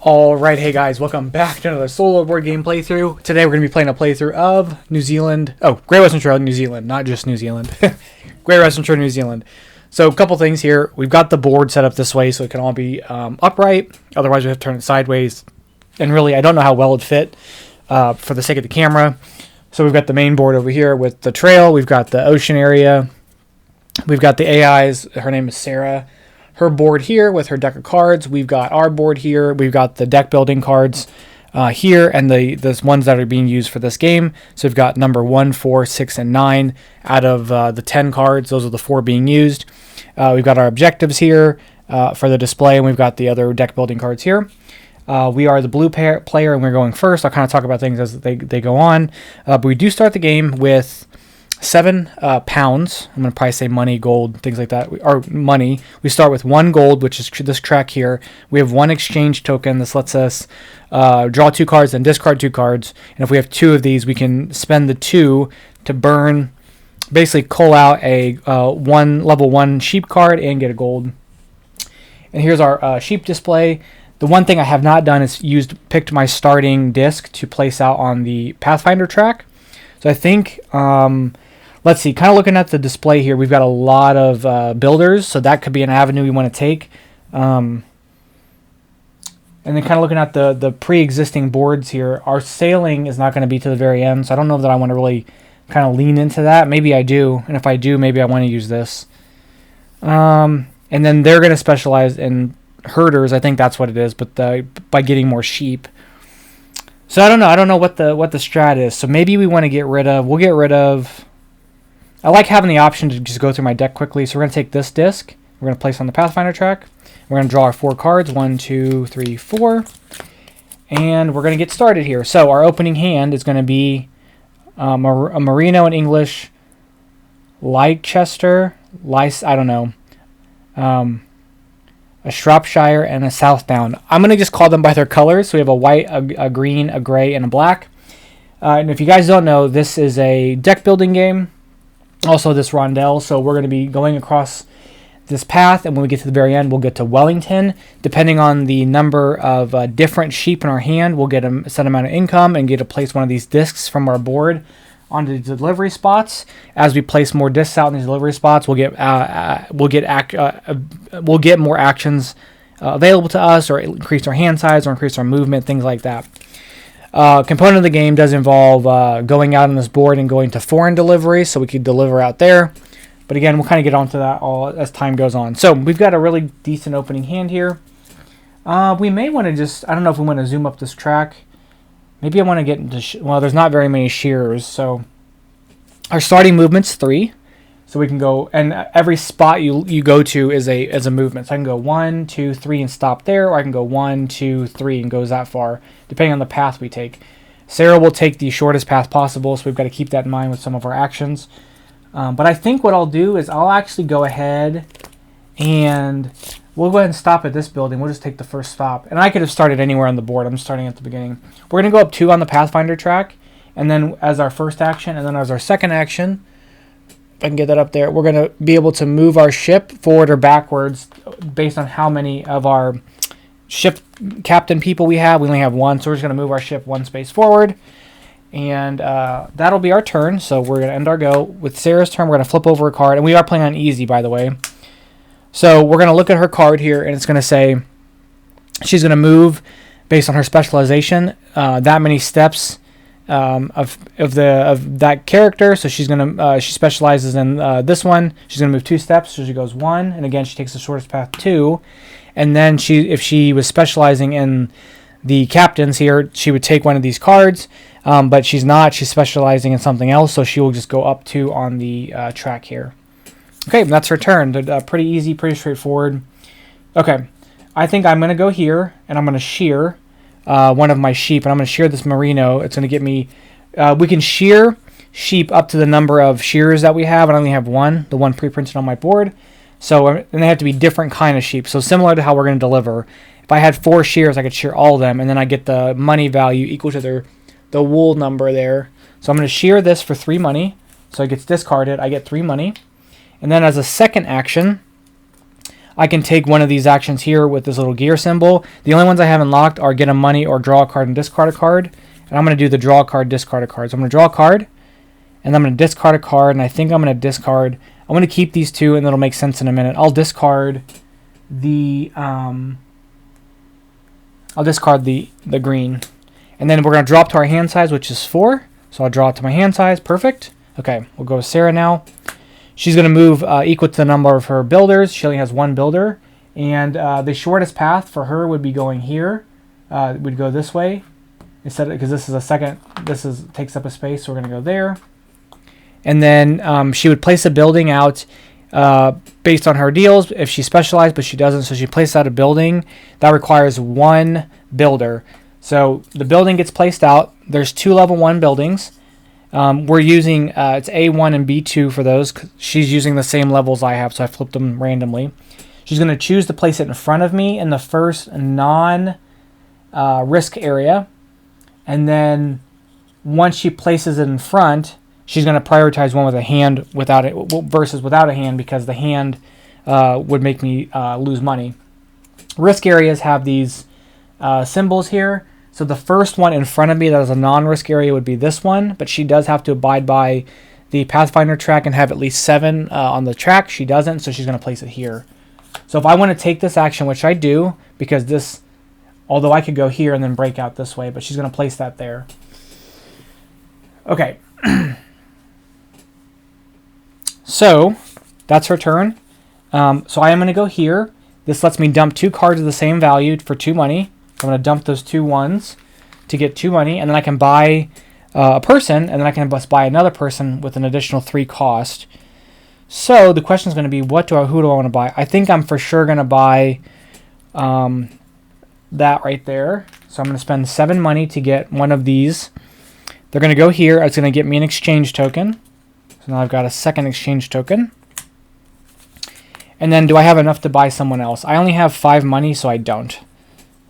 Alright, hey guys, welcome back to another solo board game playthrough. Today we're going to be playing a playthrough of New Zealand. Oh, Great Western Trail, New Zealand, not just New Zealand. Great Western Trail, New Zealand. So a couple things here. We've got the board set up this way so it can all be upright. Otherwise we have to turn it sideways. And really, I don't know how well it fit for the sake of the camera. So we've got the main board over here with the trail. We've got the ocean area. We've got the AIs. Her name is Sarah. Her board here with her deck of cards. We've got our board here. We've got the deck building cards here and the ones that are being used for this game. So we've got number 1, 4, 6, and 9 out of the 10 cards. Those are the 4 being used. We've got our objectives here for the display, and we've got the other deck building cards here. We are the blue player, and we're going first. I'll kind of talk about things as they go on. But we do start the game with 7 pounds. I'm going to probably say money, gold, things like that. Or money. We start with 1 gold, which is this track here. We have 1 exchange token. This lets us draw 2 cards and discard 2 cards. And if we have 2 of these, we can spend the 2 to burn, basically cull out a level 1 sheep card and get a gold. And here's our sheep display. The one thing I have not done is picked my starting disc to place out on the Pathfinder track. So I think, let's see, kind of looking at the display here, we've got a lot of builders, so that could be an avenue we want to take. And then kind of looking at the pre-existing boards here, our sailing is not going to be to the very end, so I don't know that I want to really kind of lean into that. Maybe I do, and if I do, maybe I want to use this. And then they're going to specialize in herders. I think that's what it is, but by getting more sheep. So I don't know what the strat is. So maybe we want to we'll get rid of, I like having the option to just go through my deck quickly. So we're going to take this disc, we're going to place on the Pathfinder track. We're going to draw our 4 cards, 1, 2, 3, 4. And we're going to get started here. So our opening hand is going to be a Merino in English, Leicester, I don't know. A Shropshire, and a Southbound. I'm going to just call them by their colors. So we have a white, a green, a gray, and a black. And if you guys don't know, this is a deck building game. Also this rondelle. So we're going to be going across this path, and when we get to the very end, we'll get to Wellington. Depending on the number of different sheep in our hand, we'll get a set amount of income and get to place one of these discs from our board onto the delivery spots. As we place more discs out in these delivery spots, we'll get more actions available to us, or increase our hand size, or increase our movement, things like that. Component of the game does involve going out on this board and going to foreign deliveries, so we could deliver out there. But again, we'll kind of get onto that all as time goes on. So we've got a really decent opening hand here. We may want to I don't know if we want to zoom up this track. Maybe I want to get into, well, there's not very many shearers, so our starting movement's 3. So we can go, and every spot you go to is a movement. So I can go 1, 2, 3 and stop there, or I can go 1, 2, 3 and goes that far, depending on the path we take. Sarah will take the shortest path possible, so we've got to keep that in mind with some of our actions. But I think what I'll do is I'll actually go ahead and we'll go ahead and stop at this building. We'll just take the first stop. And I could have started anywhere on the board. I'm starting at the beginning. We're going to go up 2 on the Pathfinder track, and then as our first action, and then as our second action, if I can get that up there, we're going to be able to move our ship forward or backwards based on how many of our ship captain people we have. We only have 1, so we're just going to move our ship 1 space forward. And that'll be our turn. So we're going to end our go. With Sarah's turn, we're going to flip over a card. And we are playing on easy, by the way. So we're going to look at her card here, and it's going to say she's going to move based on her specialization that many steps of that character. So she's going to she specializes in this one. She's going to move 2 steps. So she goes 1, and again she takes the shortest path 2. And then if she was specializing in the captains here, she would take one of these cards. But she's not. She's specializing in something else, so she will just go up 2 on the track here. Okay, that's her turn. Pretty easy, pretty straightforward. Okay, I think I'm going to go here, and I'm going to shear one of my sheep, and I'm going to shear this merino. It's going to get me... we can shear sheep up to the number of shearers that we have, and I only have 1, the one pre-printed on my board. So, and they have to be different kind of sheep. So similar to how we're going to deliver. If I had 4 shears, I could shear all of them, and then I get the money value equal to the wool number there. So I'm going to shear this for 3 money. So it gets discarded. I get 3 money. And then as a second action, I can take one of these actions here with this little gear symbol. The only ones I haven't locked are get a money or draw a card and discard a card. And I'm going to do the draw a card, discard a card. So I'm going to draw a card, and I'm going to discard a card, and I think I'm going to discard. I'm going to keep these two, and it'll make sense in a minute. I'll discard the green. And then we're going to drop to our hand size, which is 4. So I'll draw it to my hand size. Perfect. Okay, we'll go with Sarah now. She's going to move equal to the number of her builders. She only has 1 builder. And the shortest path for her would be going here. We'd go this way. Instead, because this is a second, takes up a space, so we're going to go there. And then she would place a building out based on her deals if she specialized, but she doesn't. So she placed out a building. That requires 1 builder. So the building gets placed out. There's 2 level 1 buildings. We're using, it's A1 and B2 for those. 'Cause she's using the same levels I have, so I flipped them randomly. She's going to choose to place it in front of me in the first non-risk area. And then once she places it in front, she's going to prioritize one with a hand without it versus without a hand, because the hand would make me lose money. Risk areas have these symbols here. So the first one in front of me that is a non-risk area would be this one, but she does have to abide by the Pathfinder track and have at least 7 on the track. She doesn't, so she's going to place it here. So if I want to take this action, which I do, because this, although I could go here and then break out this way, but she's going to place that there. Okay. So that's her turn. So I am going to go here. This lets me dump 2 cards of the same value for 2 money. I'm going to dump those 2 1s to get 2 money, and then I can buy a person, and then I can just buy another person with an additional 3 cost. So the question is going to be, who do I want to buy? I think I'm for sure going to buy that right there. So I'm going to spend 7 money to get one of these. They're going to go here. It's going to get me an exchange token. So now I've got a second exchange token. And then do I have enough to buy someone else? I only have 5 money, so I don't.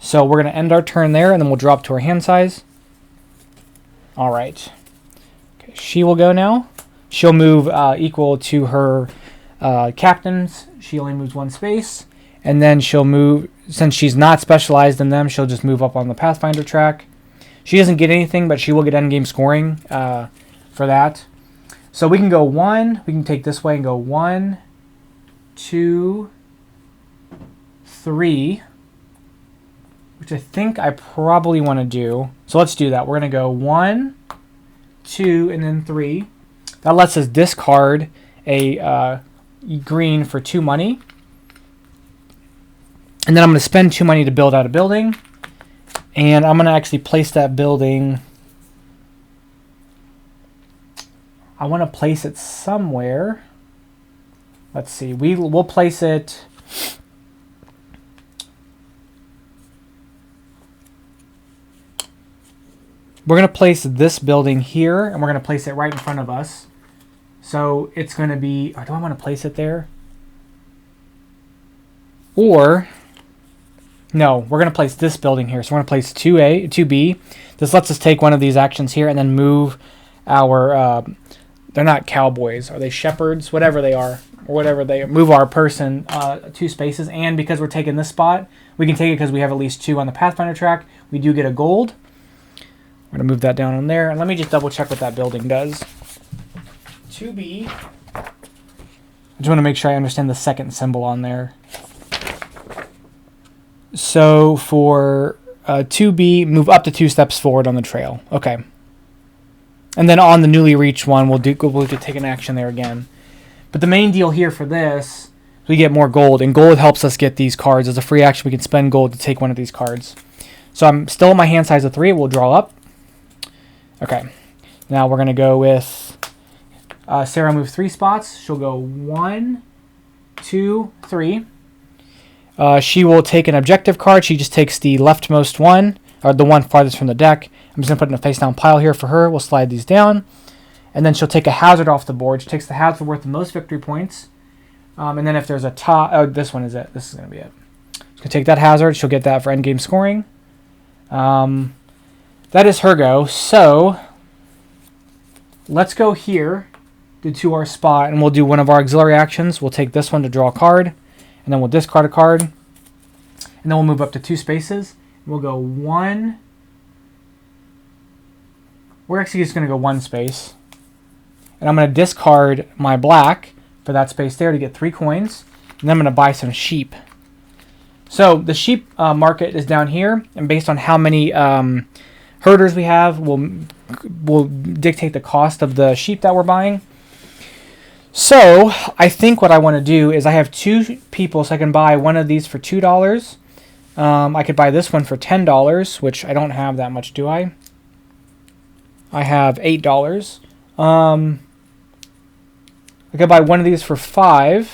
So we're going to end our turn there, and then we'll drop to our hand size. All right. Okay, she will go now. She'll move equal to her captains. She only moves 1 space. And then she'll move, since she's not specialized in them, she'll just move up on the Pathfinder track. She doesn't get anything, but she will get endgame scoring for that. So we can go 1. We can take this way and go 1, 2, 3. Which I think I probably want to do. So let's do that. We're going to go 1, 2, and then 3. That lets us discard a green for 2 money. And then I'm going to spend 2 money to build out a building. And I'm going to actually place that building. I want to place it somewhere. Let's see. We'll place it. We're going to place this building here, and we're going to place it right in front of us. So it's going to be, or do I want to place it there? Or, no, we're going to place this building here. So we're going to place 2A, 2B. This lets us take one of these actions here and then move our, they're not cowboys. Are they shepherds? Whatever they are, or whatever they move our person 2 spaces. And because we're taking this spot, we can take it because we have at least 2 on the Pathfinder track. We do get a gold. I'm going to move that down on there. And let me just double check what that building does. 2B. I just want to make sure I understand the second symbol on there. So for 2B, move up to 2 steps forward on the trail. Okay. And then on the newly reached one, we'll take an action there again. But the main deal here for this, we get more gold. And gold helps us get these cards. As a free action, we can spend gold to take one of these cards. So I'm still in my hand size of 3. We'll draw up. Okay, now we're going to go with Sarah move 3 spots. She'll go 1, 2, 3. She will take an objective card. She just takes the leftmost one, or the one farthest from the deck. I'm just going to put it in a face-down pile here for her. We'll slide these down. And then she'll take a hazard off the board. She takes the hazard worth the most victory points. And then if there's a top... Oh, this one is it. This is going to be it. She's going to take that hazard. She'll get that for endgame scoring. That is her go. So let's go here to our spot, and we'll do one of our auxiliary actions. We'll take this one to draw a card, and then we'll discard a card, and then we'll move up to 2 spaces. We'll go 1. We're actually just going to go 1 space. And I'm going to discard my black for that space there to get 3 coins. And then I'm going to buy some sheep. So the sheep market is down here. And based on how many herders we have, will dictate the cost of the sheep that we're buying. So I think what I want to do is I have 2 people, so I can buy one of these for $2. I could buy this one for $10, which I don't have that much, do I? I have $8. I could buy one of these for $5,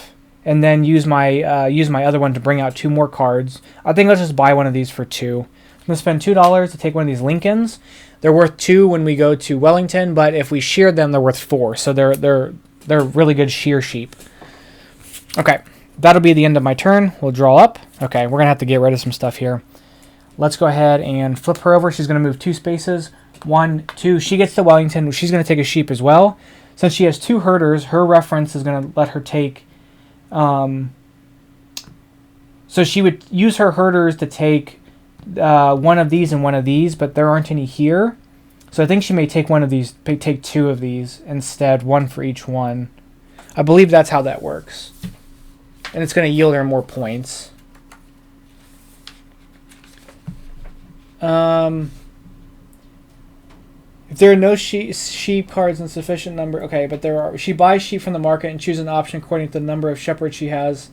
and then use my other one to bring out 2 more cards. I think let's just buy one of these for $2. I'm gonna spend $2 to take one of these Lincolns. They're worth 2 when we go to Wellington, but if we shear them, they're worth 4. So they're really good shear sheep. Okay, that'll be the end of my turn. We'll draw up. Okay, we're gonna have to get rid of some stuff here. Let's go ahead and flip her over. She's gonna move 2 spaces. 1, 2. She gets to Wellington. She's gonna take a sheep as well. Since she has 2 herders, her reference is gonna let her take. So she would use her herders to take one of these and one of these, but there aren't any here. So I think she may take one of these, take 2 of these instead, 1 for each one. I believe that's how that works. And it's going to yield her more points. If there are no sheep cards in sufficient number, okay, but there are. She buys sheep from the market and chooses an option according to the number of shepherds she has.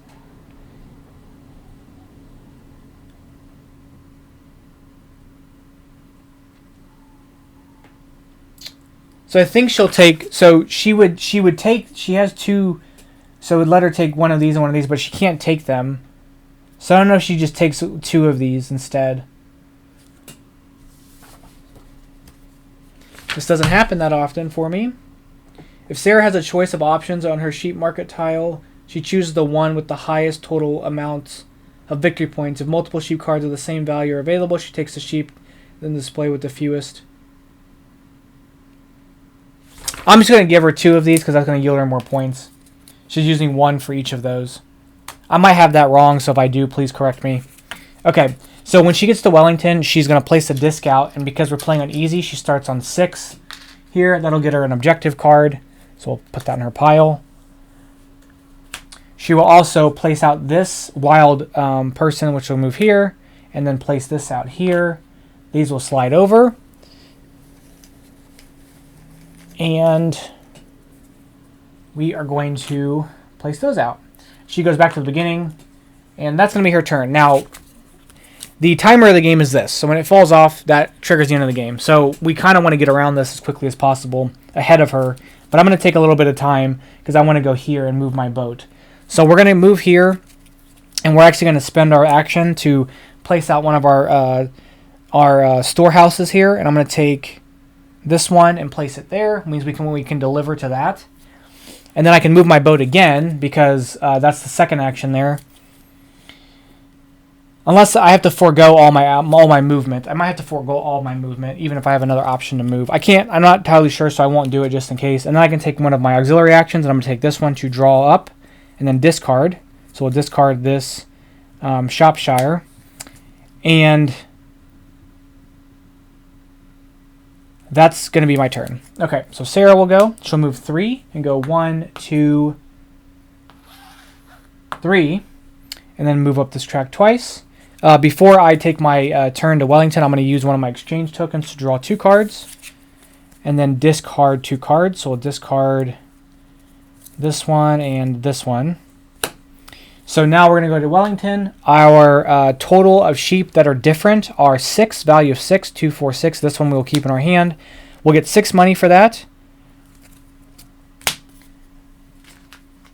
So I think she'll take. So she would take. She has 2. So it would let her take one of these and one of these, but she can't take them. So I don't know if she just takes 2 of these instead. This doesn't happen that often for me. If Sarah has a choice of options on her sheep market tile, she chooses the one with the highest total amount of victory points. If multiple sheep cards of the same value are available, she takes the sheep, then display with the fewest. I'm just going to give her 2 of these because that's going to yield her more points. She's using 1 for each of those. I might have that wrong, so if I do, please correct me. Okay, so when she gets to Wellington, she's going to place a disc out, and because we're playing on easy, she starts on 6 here. That'll get her an objective card, so we'll put that in her pile. She will also place out this wild person, which will move here, and then place this out here. These will slide over. And we are going to place those out. She goes back to the beginning, and that's going to be her turn. Now, the timer of the game is this. So when it falls off, that triggers the end of the game. So we kind of want to get around this as quickly as possible ahead of her. But I'm going to take a little bit of time because I want to go here and move my boat. So we're going to move here, and we're actually going to spend our action to place out one of our storehouses here. And I'm going to take this one and place it there. It means we can deliver to that. And then I can move my boat again because that's the second action there. Unless I have to forego all my movement. I might have to forego all my movement, even if I have another option to move. I can't. I'm not entirely sure, so I won't do it just in case. And then I can take one of my auxiliary actions, and I'm going to take this one to draw up, and then discard. So we'll discard this Shropshire. And that's going to be my turn. Okay, so Sarah will go. She'll move 3 and go 1, 2, 3, and then move up this track twice. Before I take my turn to Wellington, I'm going to use one of my exchange tokens to draw 2 cards and then discard 2 cards. So we'll discard this one and this one. So now we're going to go to Wellington. Our total of sheep that are different are 6, value of 6, 2, 4, 6. This one we'll keep in our hand. We'll get 6 money for that.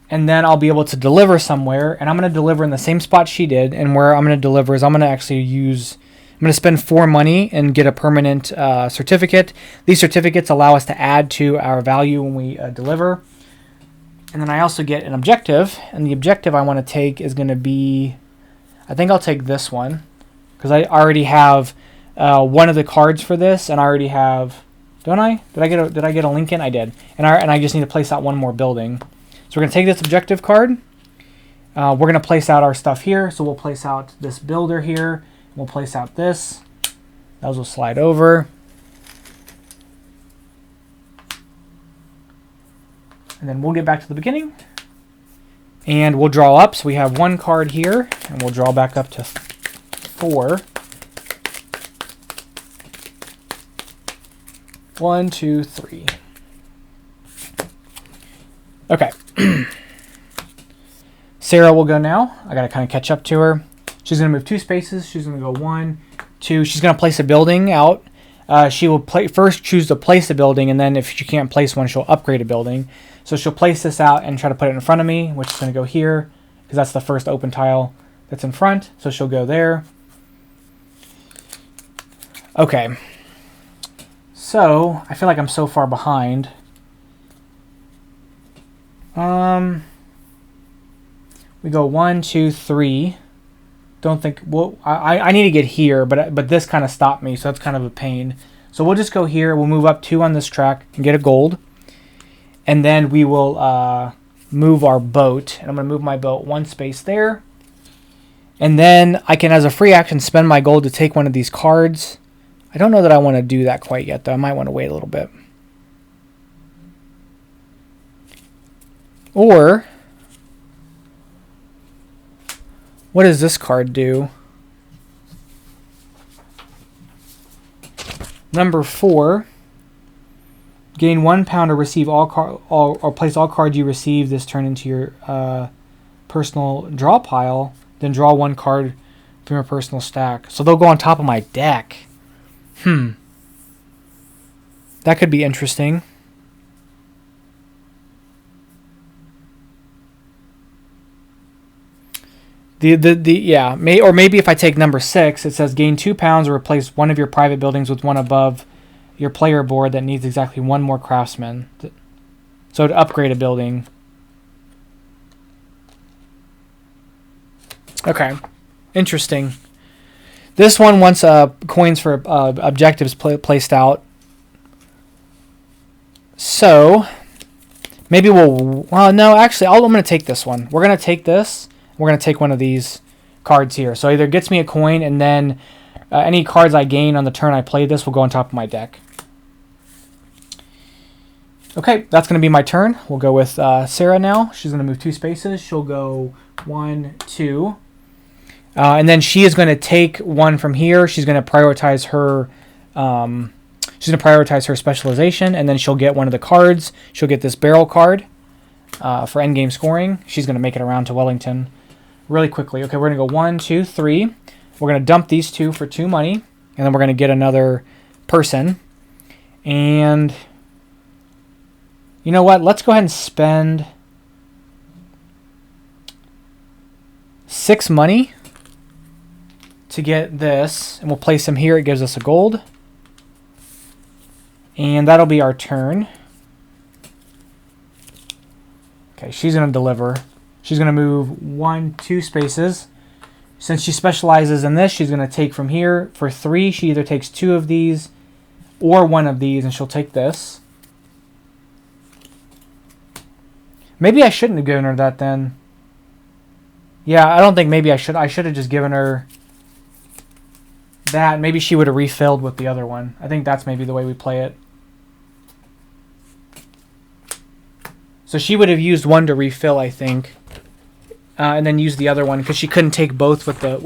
And then I'll be able to deliver somewhere, and I'm going to deliver in the same spot she did. And where I'm going to deliver is I'm going to spend 4 money and get a permanent certificate. These certificates allow us to add to our value when we deliver. And then I also get an objective, and the objective I want to take is going to be, I think I'll take this one, because I already have one of the cards for this, and I already have, don't I? Did I get a Lincoln? I did. And I just need to place out one more building. So we're going to take this objective card, We're going to place out our stuff here. So we'll place out this builder here. We'll place out this. Those will slide over. And then we'll get back to the beginning. And we'll draw up. So we have 1 card here. And we'll draw back up to 4. 1, 2, 3. Okay. Sarah will go now. I got to kind of catch up to her. She's going to move 2 spaces. She's going to go 1, 2. She's going to place a building out. She will first choose to place a building, and then if she can't place one, she'll upgrade a building. So she'll place this out and try to put it in front of me, which is going to go here, because that's the first open tile that's in front. So she'll go there. Okay. So I feel like I'm so far behind. We go 1, 2, 3. Don't think, well, I need to get here, but this kind of stopped me, so that's kind of a pain. So we'll just go here. We'll move up 2 on this track and get a gold. And then we will move our boat. And I'm going to move my boat 1 space there. And then I can, as a free action, spend my gold to take one of these cards. I don't know that I want to do that quite yet, though. I might want to wait a little bit. Or, what does this card do? Number 4. Gain 1 pound or receive or place all cards you receive this turn into your personal draw pile. Then draw 1 card from your personal stack. So they'll go on top of my deck. That could be interesting. Yeah, or maybe if I take number 6, it says gain 2 pounds or replace one of your private buildings with one above your player board that needs exactly 1 more craftsman. So to upgrade a building. Okay, interesting. This one wants coins for objectives placed out. So maybe well, no, actually, I'm going to take this one. We're going to take this. We're going to take one of these cards here. So either gets me a coin, and then any cards I gain on the turn I play this will go on top of my deck. Okay, that's going to be my turn. We'll go with Sarah now. She's going to move 2 spaces. She'll go 1, 2. And then she is going to take 1 from here. She's going to prioritize her specialization, and then she'll get one of the cards. She'll get this barrel card for endgame scoring. She's going to make it around to Wellington really quickly. Okay, we're going to go 1, 2, 3. We're going to dump these 2 for 2 money, and then we're going to get another person. And you know what? Let's go ahead and spend 6 money to get this, and we'll place him here. It gives us a gold. And that'll be our turn. Okay, she's going to deliver. She's going to move 1, 2 spaces. Since she specializes in this, she's going to take from here for 3. She either takes 2 of these or 1 of these, and she'll take this. Maybe I shouldn't have given her that then. Yeah, I don't think maybe I should. I should have just given her that. Maybe she would have refilled with the other one. I think that's maybe the way we play it. So she would have used 1 to refill, I think, and then use the other one because she couldn't take both with the.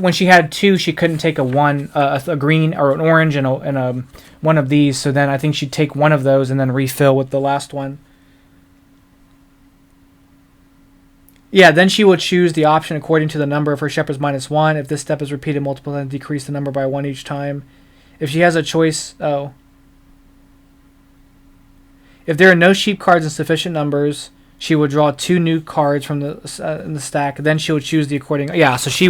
When she had 2, she couldn't take a green or an orange and a one of these. So then I think she'd take 1 of those and then refill with the last one. Yeah, then she will choose the option according to the number of her shepherd's -1. If this step is repeated multiple times, decrease the number by 1 each time. If she has a choice, if there are no sheep cards in sufficient numbers, she would draw 2 new cards from in the stack. Then she would choose the according. Yeah, so she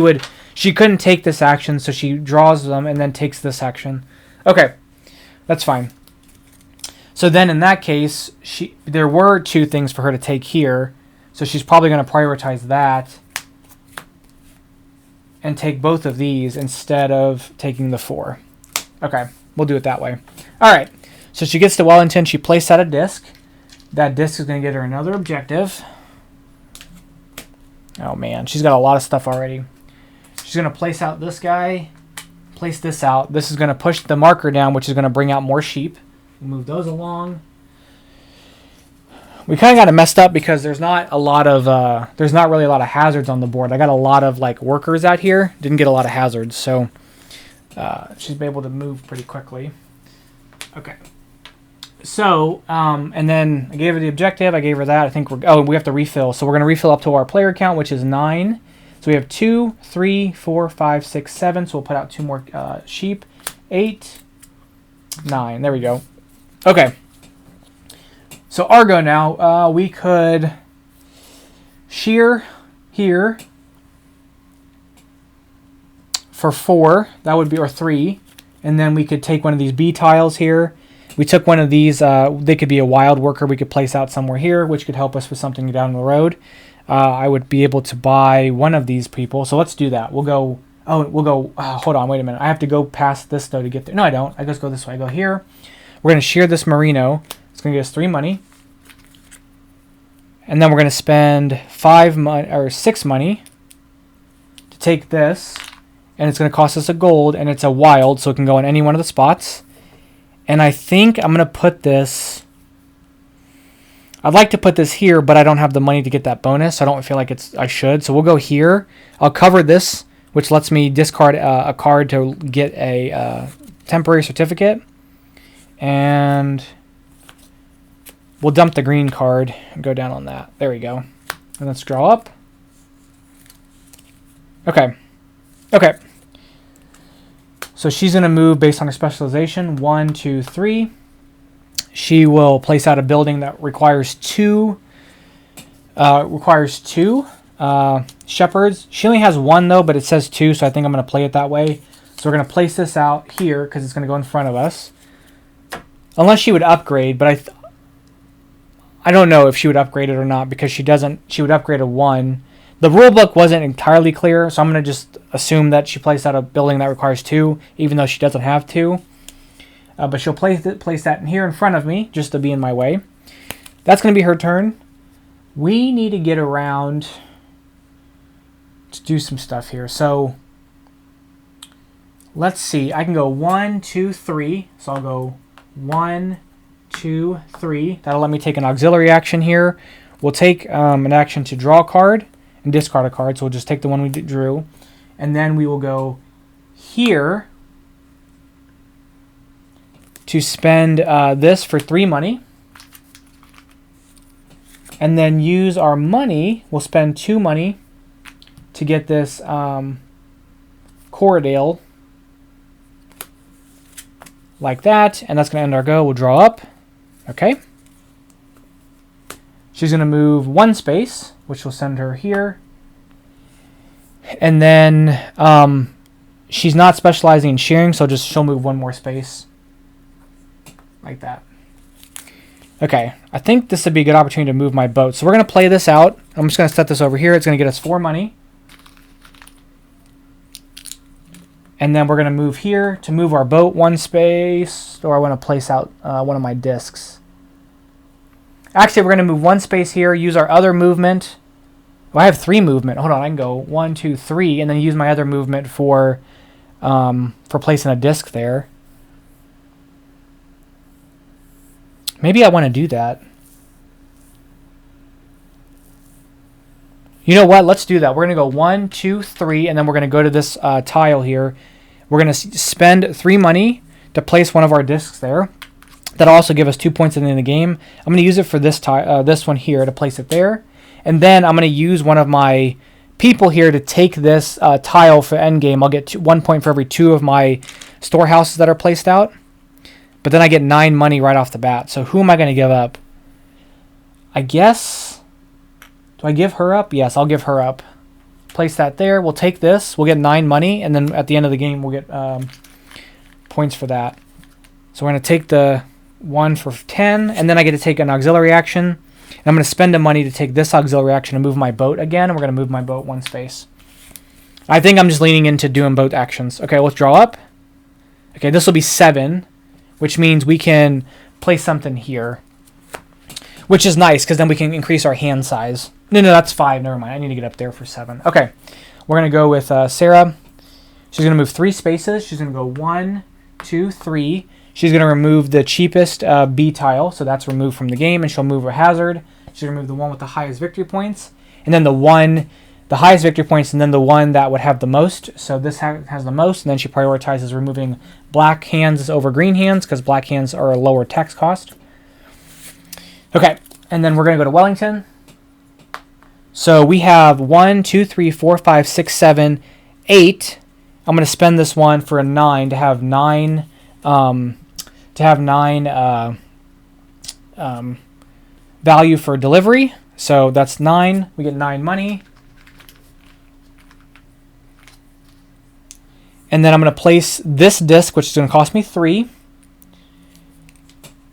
couldn't take this action, so she draws them and then takes this action. Okay, that's fine. So then in that case, there were 2 things for her to take here. So she's probably going to prioritize that and take both of these instead of taking the 4. Okay, we'll do it that way. All right, so she gets to Wellington. She placed out a disc. That disc is going to get her another objective. Oh, man. She's got a lot of stuff already. She's going to place out this guy. Place this out. This is going to push the marker down, which is going to bring out more sheep. We'll move those along. We kind of got it messed up because there's not a lot of there's not really a lot of hazards on the board. I got a lot of like workers out here. Didn't get a lot of hazards, so she's been able to move pretty quickly. Okay. So and then I gave her the objective. I gave her that. I think we have to refill. So we're gonna refill up to our player count, which is 9. So we have 2, 3, 4, 5, 6, 7. So we'll put out 2 more sheep. 8, 9. There we go. Okay. So Argo now, we could shear here for 4. That would be, or 3. And then we could take one of these B tiles here. We took one of these. They could be a wild worker. We could place out somewhere here, which could help us with something down the road. I would be able to buy one of these people. So let's do that. We'll go. Hold on, wait a minute. I have to go past this though to get there. No, I don't. I just go this way. I go here. We're going to shear this merino. It's going to get us 3 money. And then we're going to spend 6 money to take this. And it's going to cost us a gold. And it's a wild, so it can go in any one of the spots. And I think I'm going to put this... I'd like to put this here, but I don't have the money to get that bonus. So I don't feel like I should. So we'll go here. I'll cover this, which lets me discard a card to get a temporary certificate. And we'll dump the green card and go down on that. There we go. And let's draw up. Okay. Okay. So she's going to move based on her specialization. 1, 2, 3. She will place out a building that requires 2 shepherds. She only has 1 though, but it says 2, so I think I'm going to play it that way. So we're going to place this out here because it's going to go in front of us. Unless she would upgrade, but I don't know if she would upgrade it or not because she doesn't. She would upgrade a 1. The rule book wasn't entirely clear, so I'm going to just assume that she placed out a building that requires 2, even though she doesn't have 2. But she'll place that in here in front of me just to be in my way. That's going to be her turn. We need to get around to do some stuff here. So let's see. I can go 1, 2, 3. So I'll go 1, 2, 3. That'll let me take an auxiliary action here. We'll take an action to draw a card and discard a card. So we'll just take the one we drew. And then we will go here to spend this for 3 money. And then use our money. We'll spend 2 money to get this Corridale. Like that. And that's going to end our go. We'll draw up. Okay. She's going to move 1 space, which will send her here. And then she's not specializing in shearing, so she'll move 1 more space. Like that. Okay, I think this would be a good opportunity to move my boat. So we're going to play this out. I'm just going to set this over here. It's going to get us 4 money. And then we're going to move here to move our boat 1 space. Or I want to place out one of my discs. Actually, we're going to move 1 space here. Use our other movement. Well, I have 3 movement. Hold on, I can go 1, 2, 3. And then use my other movement for placing a disc there. Maybe I want to do that. You know what? Let's do that. We're going to go 1, 2, 3, and then we're going to go to this tile here. We're going to spend 3 money to place one of our discs there. That'll also give us 2 points at the end of the game. I'm going to use it for this this one here to place it there. And then I'm going to use one of my people here to take this tile for endgame. I'll get 1 point for every 2 of my storehouses that are placed out. But then I get 9 money right off the bat. So who am I going to give up? I guess... Do I give her up? Yes, I'll give her up. Place that there. We'll take this. We'll get 9 money. And then at the end of the game, we'll get points for that. So we're going to take the 1 for 10. And then I get to take an auxiliary action. And I'm going to spend the money to take this auxiliary action and move my boat again. And we're going to move my boat 1 space. I think I'm just leaning into doing both actions. Okay, let's draw up. Okay, this will be 7. Which means we can place something here. Which is nice, because then we can increase our hand size. No, that's 5. Never mind. I need to get up there for 7. Okay. We're going to go with Sarah. She's going to move 3 spaces. She's going to go 1, 2, 3. She's going to remove the cheapest B tile, so that's removed from the game, and she'll move a hazard. She's going to remove the one with the highest victory points, and then the highest victory points, and then the one that would have the most. So this has the most, and then she prioritizes removing black hands over green hands because black hands are a lower tax cost. Okay, and then we're going to go to Wellington. So we have 1, 2, 3, 4, 5, 6, 7, 8. I'm going to spend this one for a 9 to have 9 value for delivery. So that's 9. We get 9 money. And then I'm going to place this disc, which is going to cost me 3,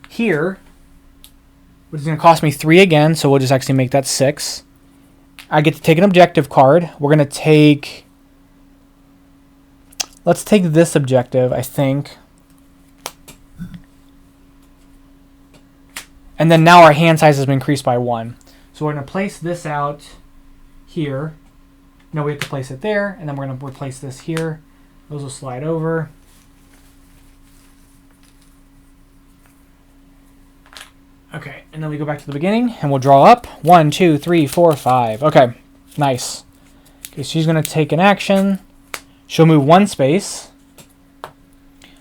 here, which is going to cost me 3 again. So we'll just actually make that 6. I get to take an objective card. We're going to take... Let's take this objective, I think. And then now our hand size has been increased by 1. So we're going to place this out here. No, we have to place it there. And then we're going to replace this here. Those will slide over. Okay, and then we go back to the beginning, and we'll draw up. 1, 2, 3, 4, 5. Okay, nice. Okay, she's going to take an action. She'll move 1 space.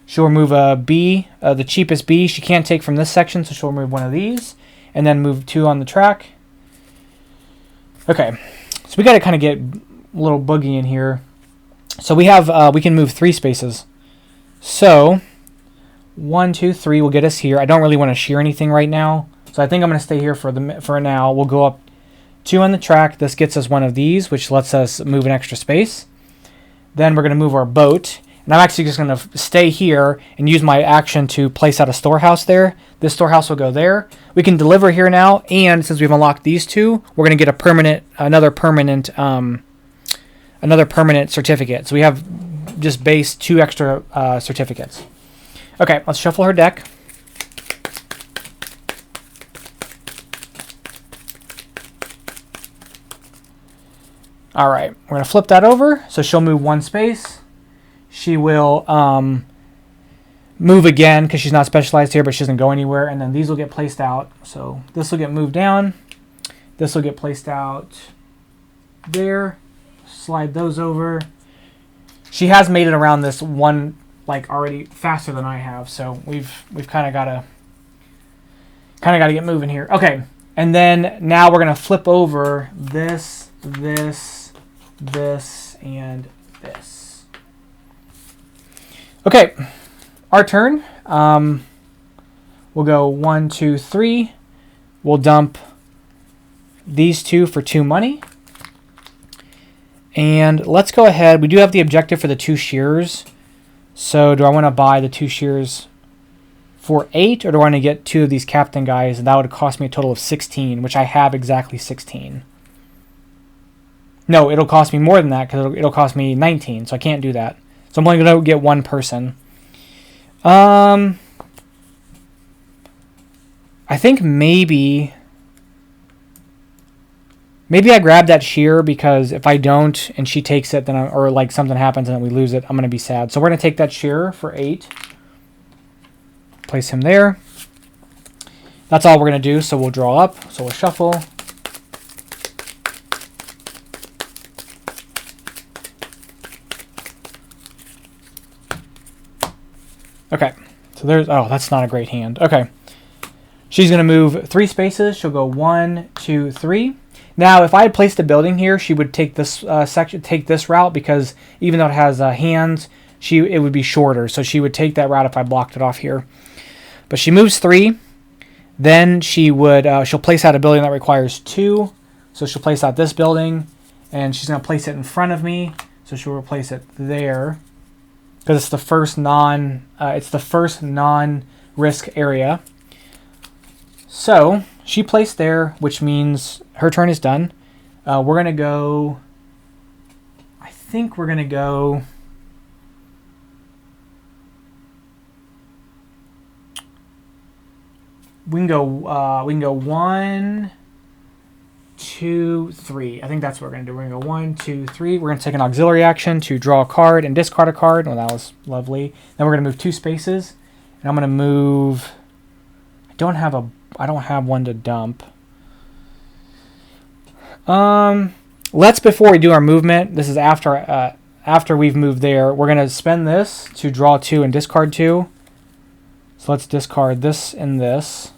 She'll remove a B, the cheapest B she can't take from this section, so she'll remove one of these, and then move 2 on the track. Okay, so we got to kind of get a little boogie in here. So we have we can move 3 spaces. So 1, 2, 3 will get us here. I don't really want to shear anything right now, so I think I'm going to stay here for now. We'll go up 2 on the track. This gets us one of these, which lets us move an extra space. Then we're going to move our boat. And I'm actually just going to stay here and use my action to place out a storehouse there. This storehouse will go there. We can deliver here now, and since we've unlocked these 2, we're going to get another permanent certificate. So we have just base 2 extra certificates. Okay, let's shuffle her deck. All right, we're going to flip that over. So she'll move 1 space. She will move again because she's not specialized here, but she doesn't go anywhere. And then these will get placed out. So this will get moved down. This will get placed out there. Slide those over. She has made it around this one like already faster than I have. So we've kind of got to get moving here. Okay, and then now we're gonna flip over this, and this. Okay, our turn. We'll go 1, 2, 3. We'll dump these 2 for 2 money. And let's go ahead. We do have the objective for the 2 shears. So do I want to buy the 2 shears for 8, or do I want to get 2 of these captain guys? And that would cost me a total of 16, which I have exactly 16. No, it'll cost me more than that because it'll cost me 19, so I can't do that. So I'm only going to get 1 person. I think maybe I grab that shear, because if I don't and she takes it, then or like something happens and then we lose it, I'm going to be sad. So we're going to take that shear for 8. Place him there. That's all we're going to do. So we'll draw up. So we'll shuffle. Okay, so there's, oh, that's not a great hand. Okay, she's going to move 3 spaces. She'll go 1, 2, 3. Now, if I had placed a building here, she would take this take this route, because even though it has hands, it would be shorter. So she would take that route if I blocked it off here. But she moves 3. Then she'll place out a building that requires 2. So she'll place out this building, and she's going to place it in front of me. So she'll replace it there, because it's the first non-risk area. So she placed there, which means her turn is done. We're gonna go. I think we're gonna go. We can go 1, 2, 3. I think that's what we're going to do. We're going to go 1, 2, 3. We're going to take an auxiliary action to draw a card and discard a card. Well, that was lovely. Then we're going to move 2 spaces. And I'm going to move... I don't have one to dump. Let's, before we do our movement, this is after we've moved there, we're going to spend this to draw 2 and discard 2. So let's discard this and this.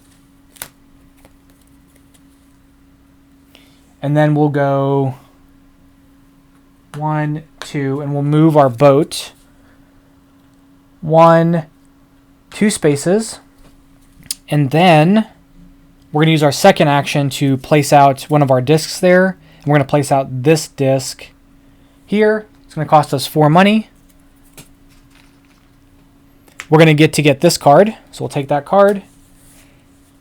And then we'll go 1, 2, and we'll move our boat 1, 2 spaces. And then we're going to use our second action to place out one of our discs there. And we're going to place out this disc here. It's going to cost us 4 money. We're going to get this card. So we'll take that card.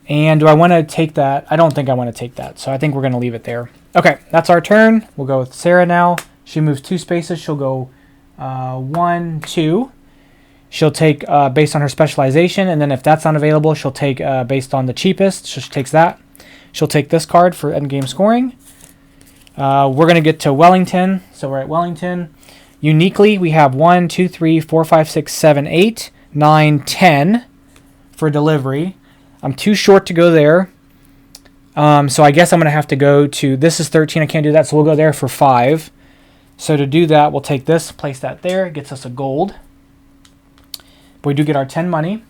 And do I want to take that? I don't think I want to take that. So I think we're going to leave it there. Okay, that's our turn. We'll go with Sarah now. She moves 2 spaces. She'll go 1, 2. She'll take based on her specialization, and then if that's not available, she'll take based on the cheapest. So she takes that. She'll take this card for endgame scoring. We're going to get to Wellington. So we're at Wellington. Uniquely, we have 1, 2, 3, 4, 5, 6, 7, 8, 9, 10 for delivery. I'm too short to go there. So I guess I'm going to have to go to... This is 13. I can't do that, so we'll go there for 5. So to do that, we'll take this, place that there. It gets us a gold. But we do get our 10 money.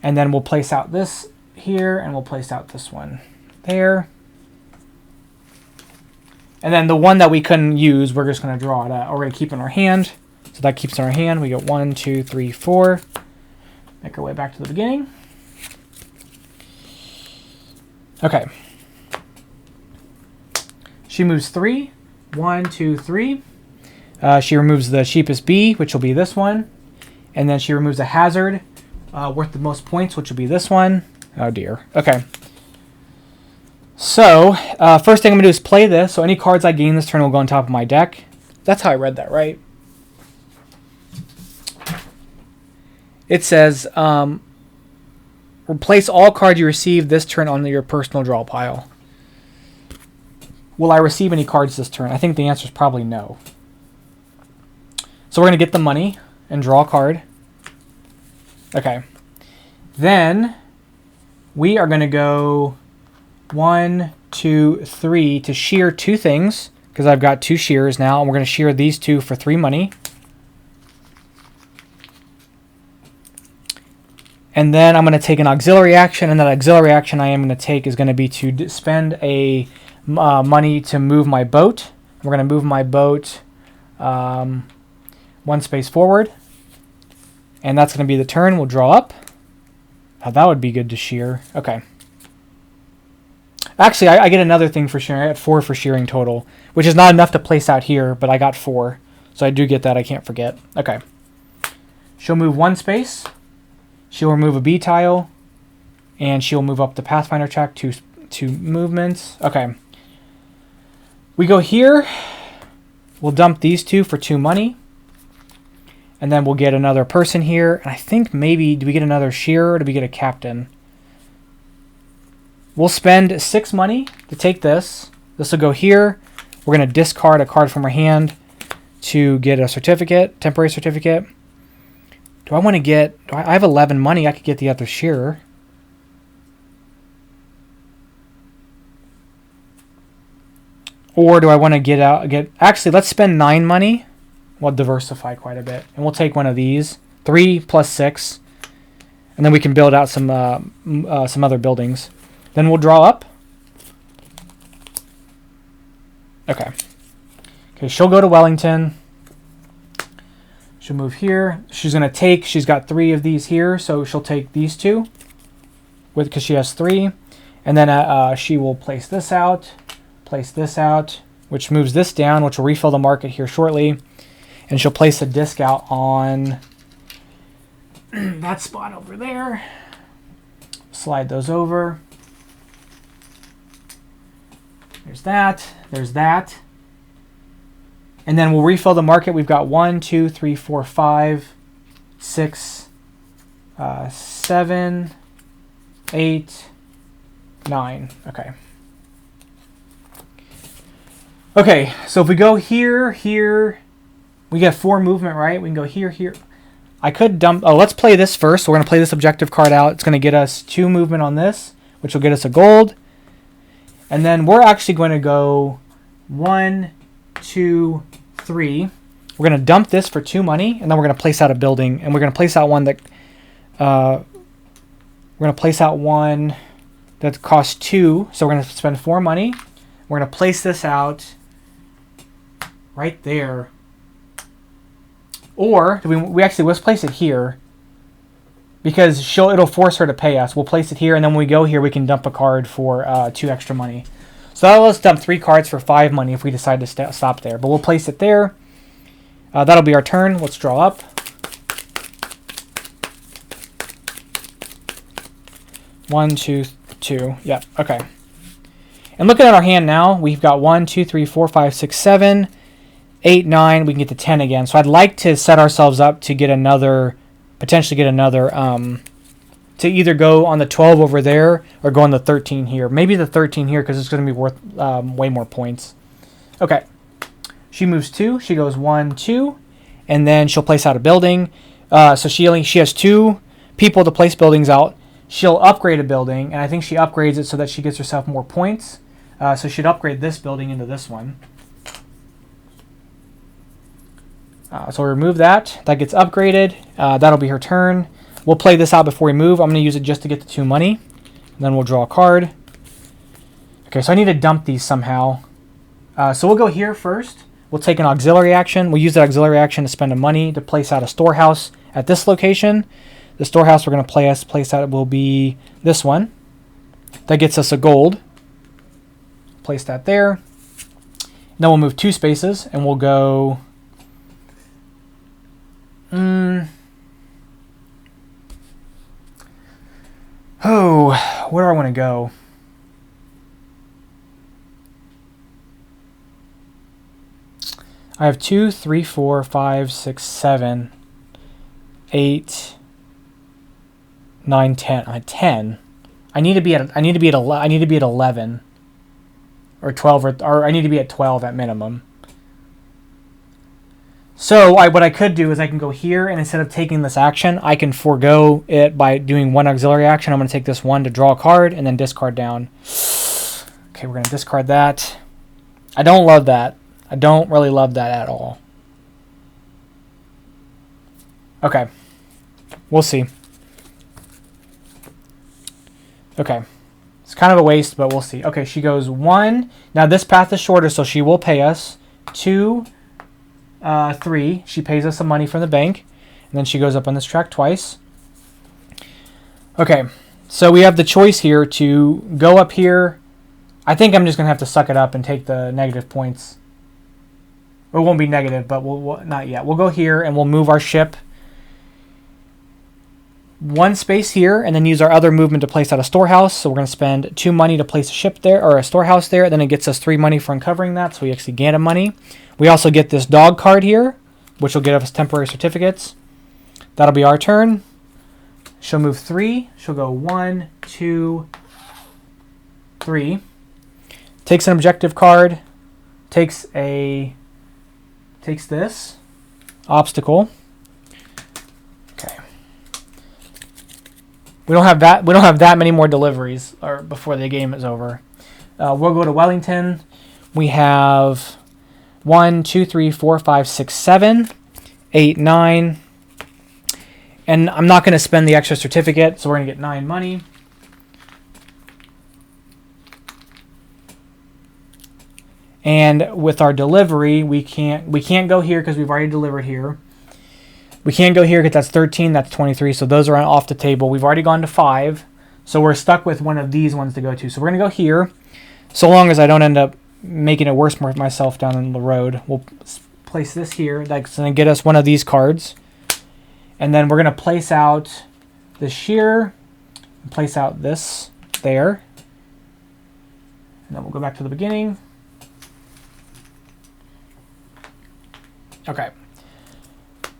And then we'll place out this here, and we'll place out this one there. And then the one that we couldn't use, we're just going to draw it out. We're going to keep in our hand. So that keeps in our hand. We get 1, 2, 3, 4. Make our way back to the beginning. Okay. She moves 3. 1, 2, 3. She removes the cheapest B, which will be this one. And then she removes a hazard worth the most points, which will be this one. Oh, dear. Okay. So, first thing I'm going to do is play this. So any cards I gain this turn will go on top of my deck. That's how I read that, right? It says, replace all cards you receive this turn on your personal draw pile. Will I receive any cards this turn? I think the answer is probably no. So we're going to get the money and draw a card. Okay. Then we are going to go 1, 2, 3 to shear 2 things, because I've got 2 shears now, and we're going to shear these 2 for 3 money. And then I'm going to take an auxiliary action, and that auxiliary action I am going to take is going to be to spend a money to move my boat. We're going to move my boat 1 space forward, and that's going to be the turn. We'll draw up. Now that would be good to shear. Okay. Actually, I get another thing for shearing. I got 4 for shearing total, which is not enough to place out here, but I got 4. So I do get that. I can't forget. Okay. She'll move 1 space. She'll remove a B tile, and she'll move up the Pathfinder track to movements. Okay. We go here. We'll dump these 2 for 2 money. And then we'll get another person here. And I think maybe, do we get another shearer or do we get a captain? We'll spend 6 money to take this. This will go here. We're going to discard a card from our hand to get a certificate, temporary certificate. Do I want to get... I have 11 money. I could get the other shearer. Or do I want to get... Actually, let's spend 9 money. We'll diversify quite a bit. And we'll take one of these. 3 plus 6. And then we can build out some other buildings. Then we'll draw up. Okay. Okay, she'll go to Wellington. She'll move here. She's going to take... She's got 3 of these here, so she'll take these 2. Because she has 3. And then she will place this out. Place this out. Which moves this down, which will refill the market here shortly. And she'll place a disc out on that spot over there. Slide those over. There's that. There's that. And then we'll refill the market. We've got 1, 2, 3, 4, 5, 6, 7, 8, 9. Okay. Okay, so if we go here, here, we get 4 movement, right? We can go here, here. I could dump... Oh, let's play this first. So we're going to play this objective card out. It's going to get us 2 movement on this, which will get us a gold. And then we're actually going to go 1, 2, 3. We're going to dump this for 2 money, and then we're going to place out a building. And we're going to place out one that... we're going to place out one that costs 2. So we're going to spend 4 money. We're going to place this out right there. Or we actually, let's place it here, because it'll force her to pay us. We'll place it here, and then when we go here, we can dump a card for 2 extra money. So that'll let us dump 3 cards for 5 money if we decide to stop there. But we'll place it there. That'll be our turn. Let's draw up. One, two, two. Yep. Okay. And looking at our hand now, we've got 1, 2, 3, 4, 5, 6, 7, 8, 9. We can get to 10 again. So I'd like to set ourselves up to get another, potentially get another, to either go on the 12 over there or go on the 13 here. Maybe the 13 here because it's going to be worth way more points. Okay. She moves 2. She goes 1, 2, and then she'll place out a building. So she has 2 people to place buildings out. She'll upgrade a building, and I think she upgrades it so that she gets herself more points. So she'd upgrade this building into this one. So we'll remove that. That gets upgraded. That'll be her turn. We'll play this out before we move. I'm going to use it just to get the 2 money. And then we'll draw a card. Okay, so I need to dump these somehow. So we'll go here first. We'll take an auxiliary action. We'll use that auxiliary action to spend a money to place out a storehouse at this location. The storehouse we're going to place out will be this one. That gets us a gold. Place that there. Then we'll move 2 spaces, and we'll go... Oh, where do I want to go? I have 2, 3, 4, 5, 6, 7, 8, 9, 10. 10. I need to be at 11 or 12 or I need to be at 12 at minimum. So what I could do is I can go here, and instead of taking this action, I can forego it by doing 1 auxiliary action. I'm going to take this 1 to draw a card and then discard down. Okay, we're going to discard that. I don't love that. I don't really love that at all. Okay. We'll see. Okay. It's kind of a waste, but we'll see. Okay, she goes 1. Now this path is shorter, so she will pay us. 2, 3. She pays us some money from the bank. And then she goes up on this track twice. Okay. So we have the choice here to go up here. I think I'm just going to have to suck it up and take the negative points. It won't be negative, but we'll not yet. We'll go here and we'll move our ship 1 space here, and then use our other movement to place out a storehouse. So we're going to spend 2 money to place a ship there, or a storehouse there. Then it gets us 3 money for uncovering that, so we actually gain a money. We also get this dog card here, which will get us temporary certificates. That'll be our turn. She'll move 3. She'll go 1, 2, 3. Takes an objective card. Takes this obstacle. Okay. We don't have that many more deliveries or before the game is over. We'll go to Wellington. We have 1, 2, 3, 4, 5, 6, 7, 8, 9. And I'm not going to spend the extra certificate, so we're going to get 9 money. And with our delivery, we can't go here because we've already delivered here. We can't go here because that's 13, that's 23, so those are off the table. We've already gone to 5, so we're stuck with one of these ones to go to. So we're going to go here, so long as I don't end up making it worse for myself down the road. We'll place this here. That's going to get us one of these cards. And then we're going to place out this here, and place out this there. And then we'll go back to the beginning. Okay.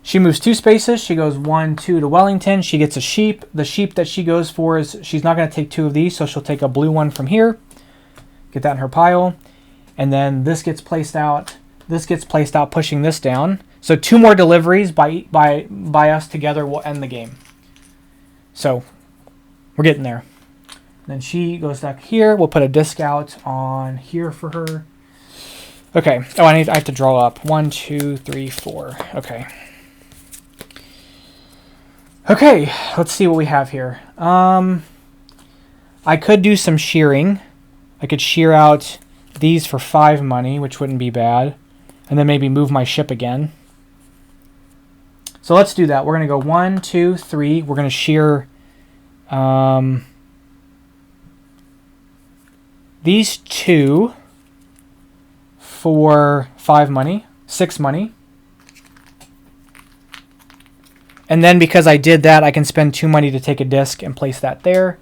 She moves 2 spaces. She goes 1, 2 to Wellington. She gets a sheep. The sheep that she goes for is, she's not going to take 2 of these, so she'll take a blue one from here. Get that in her pile. And then this gets placed out. This gets placed out, pushing this down. So 2 more deliveries by us together will end the game. So we're getting there. Then she goes back here. We'll put a disc out on here for her. Okay. Oh, I have to draw up. 1, 2, 3, 4. Okay. Okay. Let's see what we have here. I could do some shearing. I could shear out these for 5 money, which wouldn't be bad. And then maybe move my ship again. So let's do that. We're going to go 1, 2, 3. We're going to shear these 2 for 5 money, 6 money. And then because I did that, I can spend 2 money to take a disc and place that there.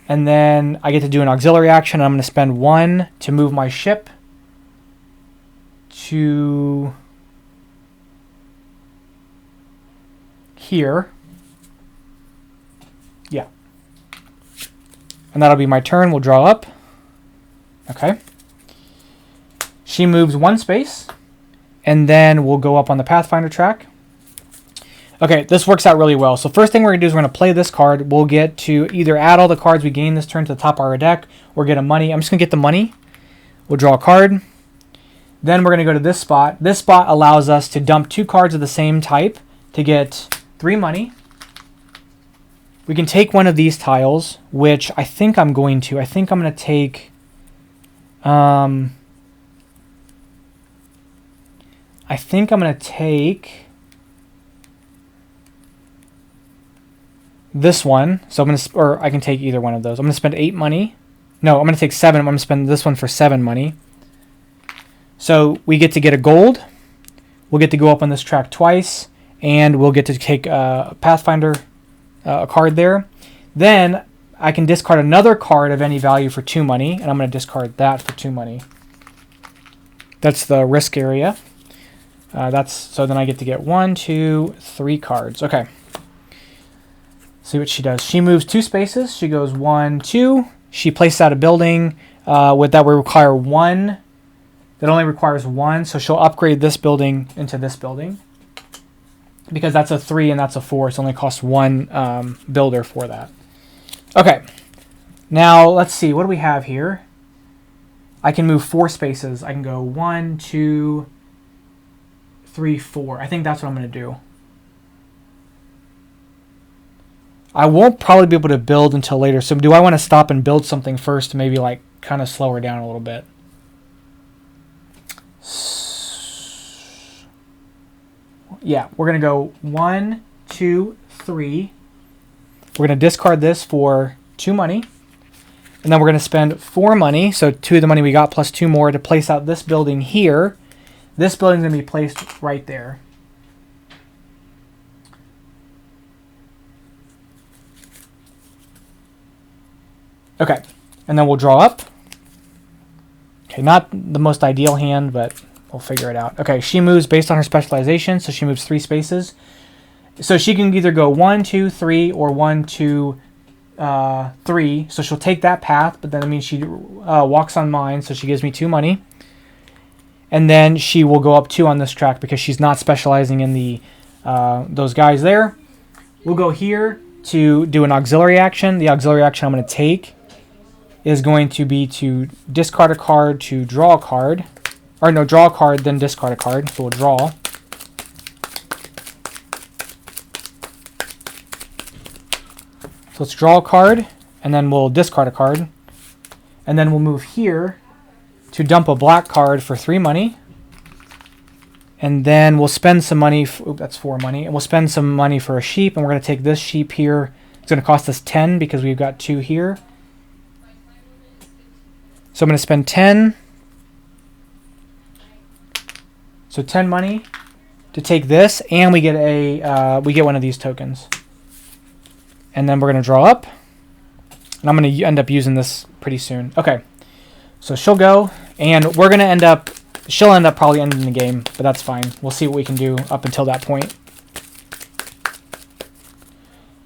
And then I get to do an auxiliary action. I'm going to spend 1 to move my ship to here. Yeah. And that'll be my turn. We'll draw up. Okay. She moves 1 space. And then we'll go up on the Pathfinder track. Okay, this works out really well. So first thing we're going to do is we're going to play this card. We'll get to either add all the cards we gain this turn to the top of our deck or get a money. I'm just going to get the money. We'll draw a card. Then we're going to go to this spot. This spot allows us to dump 2 cards of the same type to get 3 money. We can take one of these tiles, which I think I'm going to. I think I'm going to take... I think I'm going to take... this one. So I'm going to... Or I can take either one of those. I'm going to spend 8 money. No, I'm going to take 7. I'm going to spend this one for 7 money. So we get to get a gold. We'll get to go up on this track twice. And we'll get to take a Pathfinder a card there. Then I can discard another card of any value for 2 money. And I'm going to discard that for 2 money. That's the risk area. So then I get to get 1, 2, 3 cards. Okay. See what she does. She moves 2 spaces. She goes 1, 2. She places out a building with that will require 1. That only requires 1. So she'll upgrade this building into this building. Because that's a 3 and that's a 4. So it only costs 1 builder for that. Okay. Now let's see. What do we have here? I can move 4 spaces. I can go 1, 2, 3, 4. I think that's what I'm going to do. I won't probably be able to build until later. So do I want to stop and build something first to maybe like kind of slow her down a little bit? Yeah, we're going to go 1, 2, 3. We're going to discard this for 2 money. And then we're going to spend 4 money. So 2 of the money we got plus 2 more to place out this building here. This building's going to be placed right there. Okay, and then we'll draw up. Okay, not the most ideal hand, but we'll figure it out. Okay, she moves based on her specialization, so she moves 3 spaces. So she can either go 1, 2, 3, or 1, 2, 3. So she'll take that path, but then that means she walks on mine, so she gives me 2 money. And then she will go up 2 on this track because she's not specializing in the those guys there. We'll go here to do an auxiliary action. The auxiliary action I'm going to take is going to be to discard a card to draw a card. Or no, draw a card, then discard a card. So we'll draw. So let's draw a card, and then we'll discard a card. And then we'll move here to dump a black card for 3 money. And then we'll spend some money. That's 4 money. And we'll spend some money for a sheep. And we're going to take this sheep here. It's going to cost us 10 because we've got 2 here. So I'm going to spend 10. So 10 money to take this. And we get one of these tokens. And then we're going to draw up. And I'm going to end up using this pretty soon. Okay. So she'll go. And we're going to end up... She'll end up probably ending the game, but that's fine. We'll see what we can do up until that point.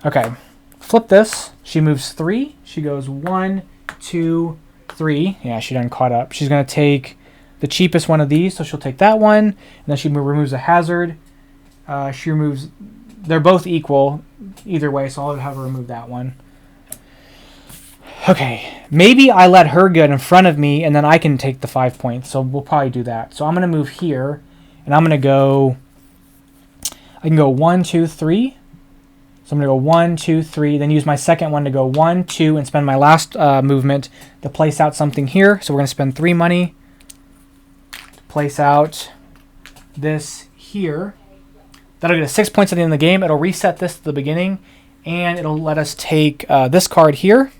Okay. Flip this. She moves 3. She goes 1, 2, 3. Yeah, she done caught up. She's going to take the cheapest one of these, so she'll take that one. And then she removes a hazard. She removes... They're both equal either way, so I'll have her remove that one. Okay, maybe I let her get in front of me, and then I can take the 5 points. So we'll probably do that. So I'm going to move here, and I'm going to go... I can go 1, 2, 3. So I'm going to go 1, 2, 3, then use my second one to go 1, 2, and spend my last movement to place out something here. So we're going to spend 3 money to place out this here. That'll get us 6 points at the end of the game. It'll reset this to the beginning, and it'll let us take this card here.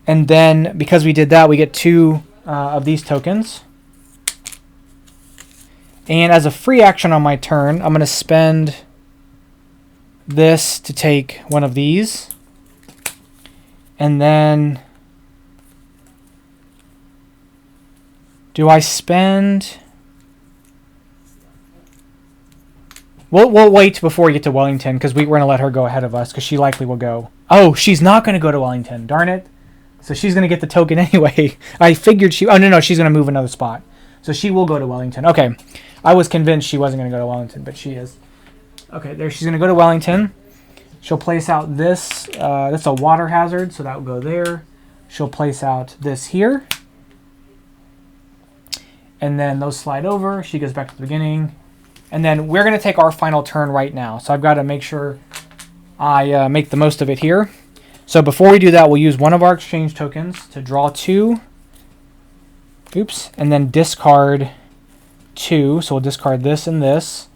And then, because we did that, we get 2 of these tokens. And as a free action on my turn, I'm going to spend this to take one of these. And then... do I spend... We'll wait before we get to Wellington, because we're going to let her go ahead of us, because she likely will go. Oh, she's not going to go to Wellington. Darn it. So she's going to get the token anyway. I figured she... Oh, no, she's going to move another spot. So she will go to Wellington. Okay. I was convinced she wasn't going to go to Wellington, but she is. Okay, there. She's going to go to Wellington. She'll place out this. That's a water hazard, so that will go there. She'll place out this here. And then those slide over. She goes back to the beginning. And then we're going to take our final turn right now. So I've got to make sure I make the most of it here. So before we do that, we'll use one of our exchange tokens to draw 2. Oops. And then discard 2. So we'll discard this and this.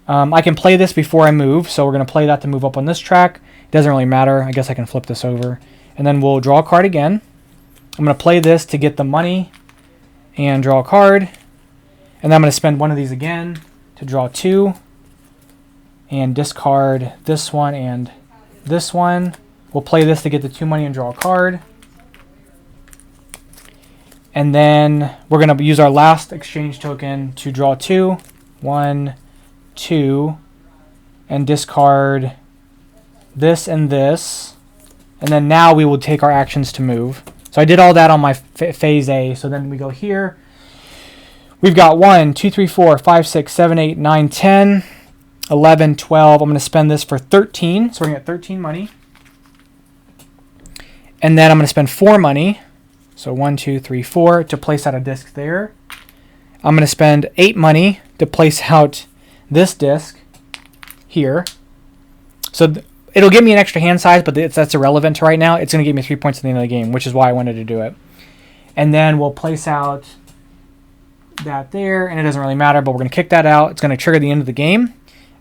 I can play this before I move. So we're going to play that to move up on this track. It doesn't really matter. I guess I can flip this over. And then we'll draw a card again. I'm going to play this to get the money and draw a card. And then I'm going to spend one of these again to draw 2 and discard this one and this one. We'll play this to get the 2 money and draw a card. And then we're going to use our last exchange token to draw 2. 1, 2, and discard this and this. And then now we will take our actions to move. So I did all that on my phase A. So then we go here. We've got 1, 2, 3, 4, 5, 6, 7, 8, 9, 10, 11, 12. I'm going to spend this for 13. So we're going to get 13 money. And then I'm going to spend 4 money. So 1, 2, 3, 4 to place out a disc there. I'm going to spend 8 money to place out this disc here. So it'll give me an extra hand size, but that's irrelevant to right now. It's going to give me 3 points at the end of the game, which is why I wanted to do it. And then we'll place out that there, and it doesn't really matter, but we're going to kick that out. It's going to trigger the end of the game.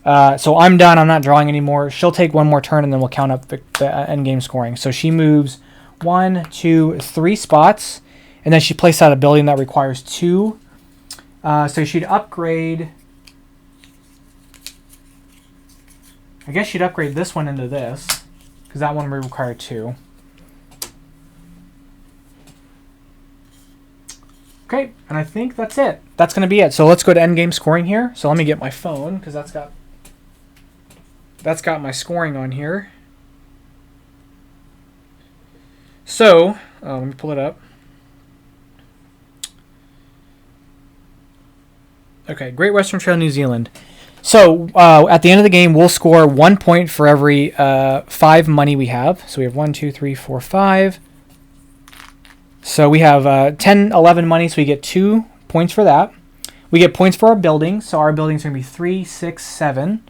So I'm done. I'm not drawing anymore. She'll take one more turn, and then we'll count up the end game scoring. So she moves 1, 2, 3 spots, and then she places out a building that requires 2. So she'd upgrade... I guess she'd upgrade this one into this, because that one would require 2. Okay, and I think that's it. That's going to be it. So let's go to endgame scoring here. So let me get my phone, because that's got my scoring on here. So, let me pull it up. Okay, Great Western Trail, New Zealand. So at the end of the game, we'll score 1 point for every 5 money we have. So we have 1, 2, 3, 4, 5. So we have 10, 11 money, so we get 2 points for that. We get points for our buildings. So our buildings are going to be 3, 6, 7.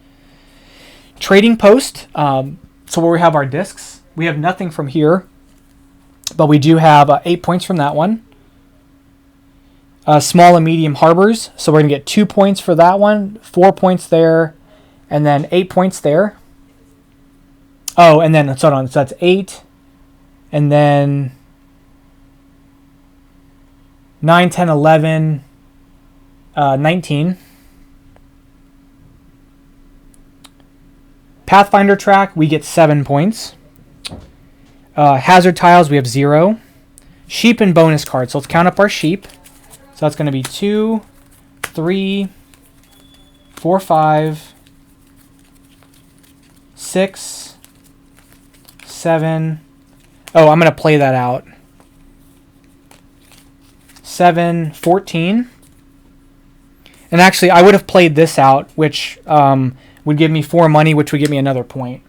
Trading post. So where we have our discs. We have nothing from here, but we do have 8 points from that one. Small and medium harbors. So we're going to get 2 points for that one, 4 points there, and then 8 points there. Oh, and then, hold on, so that's 8, and then 9, 10, 11, 19. Pathfinder track, we get 7 points. Hazard tiles, we have 0. Sheep and bonus cards. So let's count up our sheep. So that's going to be 2, 3, 4, 5, 6, 7. Oh, I'm going to play that out. 7, 14. And actually, I would have played this out, which would give me 4 money, which would give me another point.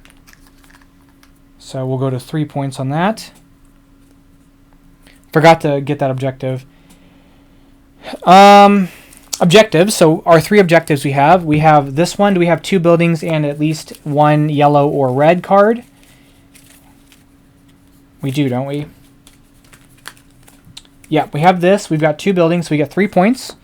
So we'll go to 3 points on that. Forgot to get that objective. Objectives. So our 3 objectives we have this one. Do we have 2 buildings and at least 1 yellow or red card? We do, don't we? Yeah, we have this. We've got 2 buildings, so we get 3 points.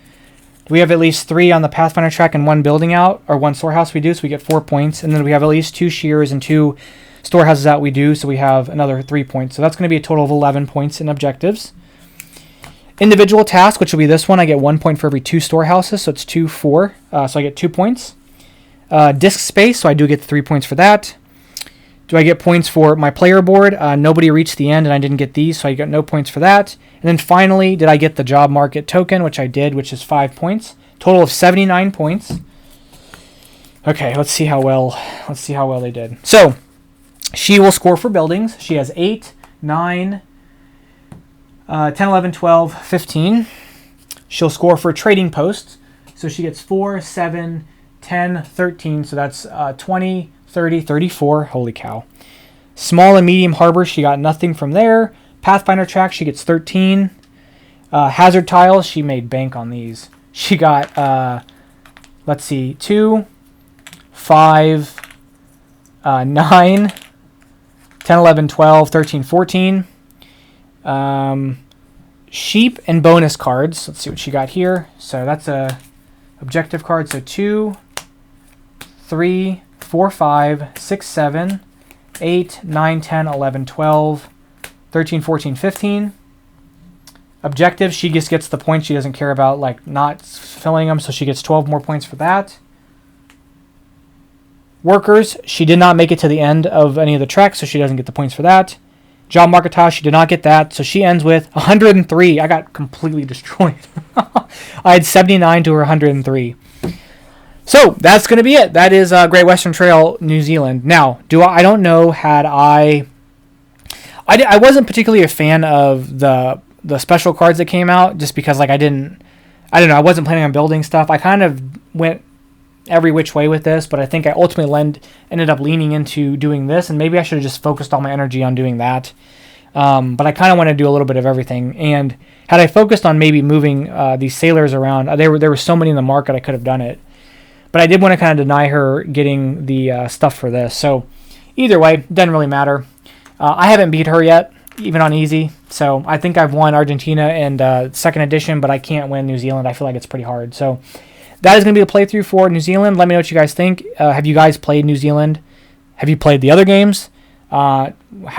Do we have at least 3 on the Pathfinder track and 1 building out, or 1 storehouse? We do, so we get 4 points. And then we have at least 2 shears and 2 storehouses out. We do, so we have another 3 points. So that's going to be a total of 11 points in objectives. Individual task, which will be this one. I get 1 point for every 2 storehouses, so it's 2, 4. So I get 2 points. Disk space, so I do get 3 points for that. Do I get points for my player board? Nobody reached the end, and I didn't get these, so I got no points for that. And then finally, did I get the job market token, which I did, which is 5 points. Total of 79 points. Okay, let's see how well they did. So she will score for buildings. She has 8, 9, 10, 11, 12, 15. She'll score for trading posts. So she gets 4, 7, 10, 13. So that's 20, 30, 34. Holy cow. Small and medium harbor, she got nothing from there. Pathfinder track, she gets 13. Hazard tiles, she made bank on these. She got, let's see, 2, 5, 9, 10, 11, 12, 13, 14. Sheep and bonus cards. Let's see what she got here. So that's a objective card. So 2, 3, 4, 5, 6, 7, 8, 9, 10, 11, 12, 13, 14, 15. Objective, she just gets the points. She doesn't care about like not filling them, so she gets 12 more points for that. Workers, she did not make it to the end of any of the tracks, so she doesn't get the points for that. Job market tile, she did not get that, so she ends with 103. I got completely destroyed. I had 79 to her 103. So that's going to be it. That is Great Western Trail, New Zealand. Now, I don't know, I wasn't particularly a fan of the special cards that came out, just because like I don't know, I wasn't planning on building stuff. I kind of went every which way with this, but I think I ultimately ended up leaning into doing this, and maybe I should have just focused all my energy on doing that. But I kind of want to do a little bit of everything, and had I focused on maybe moving these sailors around, there were so many in the market I could have done it. But I did want to kind of deny her getting the stuff for this. So either way, doesn't really matter. I haven't beat her yet, even on easy. So I think I've won Argentina and second edition, but I can't win New Zealand. I feel like it's pretty hard. So that is going to be the playthrough for New Zealand. Let me know what you guys think. Have you guys played New Zealand? Have you played the other games? How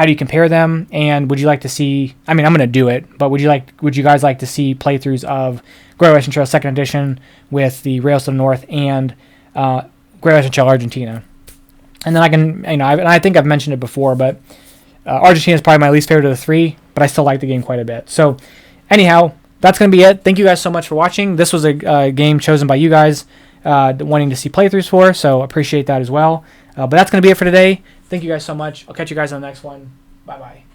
do you compare them? And would you like to see? I mean, I'm going to do it, but would you guys like to see playthroughs of Great Western Trail Second Edition with the Rails to the North and Great Western Trail Argentina? And then I can, I think I've mentioned it before, but Argentina is probably my least favorite of the 3, but I still like the game quite a bit. So, anyhow, that's going to be it. Thank you guys so much for watching. This was a game chosen by you guys wanting to see playthroughs for, so appreciate that as well. But that's going to be it for today. Thank you guys so much. I'll catch you guys on the next one. Bye-bye.